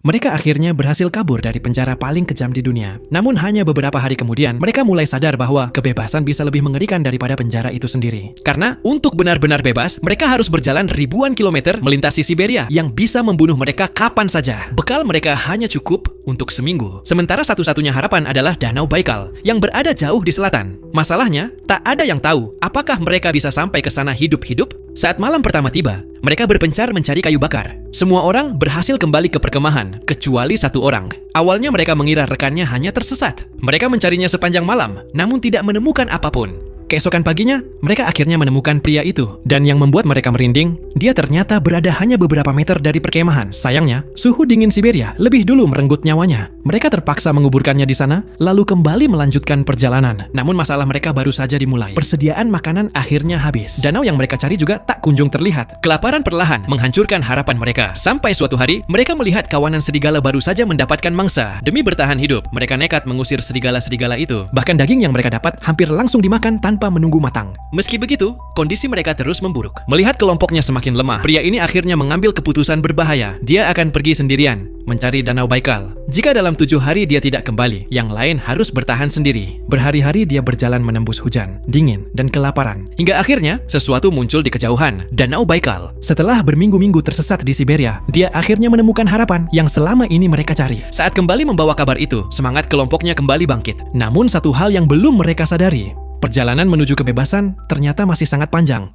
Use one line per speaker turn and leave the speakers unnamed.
Mereka akhirnya berhasil kabur dari penjara paling kejam di dunia. Namun hanya beberapa hari kemudian, mereka mulai sadar bahwa kebebasan bisa lebih mengerikan daripada penjara itu sendiri. Karena untuk benar-benar bebas, mereka harus berjalan ribuan kilometer melintasi Siberia yang bisa membunuh mereka kapan saja. Bekal mereka hanya cukup untuk seminggu. Sementara satu-satunya harapan adalah Danau Baikal yang berada jauh di selatan. Masalahnya, tak ada yang tahu apakah mereka bisa sampai ke sana hidup-hidup. Saat malam pertama tiba, mereka berpencar mencari kayu bakar. Semua orang berhasil kembali ke perkemahan, kecuali satu orang. Awalnya mereka mengira rekannya hanya tersesat. Mereka mencarinya sepanjang malam, namun tidak menemukan apapun. Keesokan paginya, mereka akhirnya menemukan pria itu. Dan yang membuat mereka merinding, dia ternyata berada hanya beberapa meter dari perkemahan. Sayangnya, suhu dingin Siberia lebih dulu merenggut nyawanya. Mereka terpaksa menguburkannya di sana, lalu kembali melanjutkan perjalanan. Namun masalah mereka baru saja dimulai. Persediaan makanan akhirnya habis. Danau yang mereka cari juga tak kunjung terlihat. Kelaparan perlahan menghancurkan harapan mereka. Sampai suatu hari, mereka melihat kawanan serigala baru saja mendapatkan mangsa. Demi bertahan hidup, mereka nekat mengusir serigala-serigala itu. Bahkan daging yang mereka dapat hampir langsung dimakan tanpa menunggu matang. Meski begitu, kondisi mereka terus memburuk. Melihat kelompoknya semakin lemah, pria ini akhirnya mengambil keputusan berbahaya. Dia akan pergi sendirian, mencari Danau Baikal. Jika dalam 7 hari dia tidak kembali, yang lain harus bertahan sendiri. Berhari-hari dia berjalan menembus hujan, dingin, dan kelaparan. Hingga akhirnya, sesuatu muncul di kejauhan, Danau Baikal. Setelah berminggu-minggu tersesat di Siberia, dia akhirnya menemukan harapan yang selama ini mereka cari. Saat kembali membawa kabar itu, semangat kelompoknya kembali bangkit. Namun satu hal yang belum mereka sadari, perjalanan menuju kebebasan ternyata masih sangat panjang.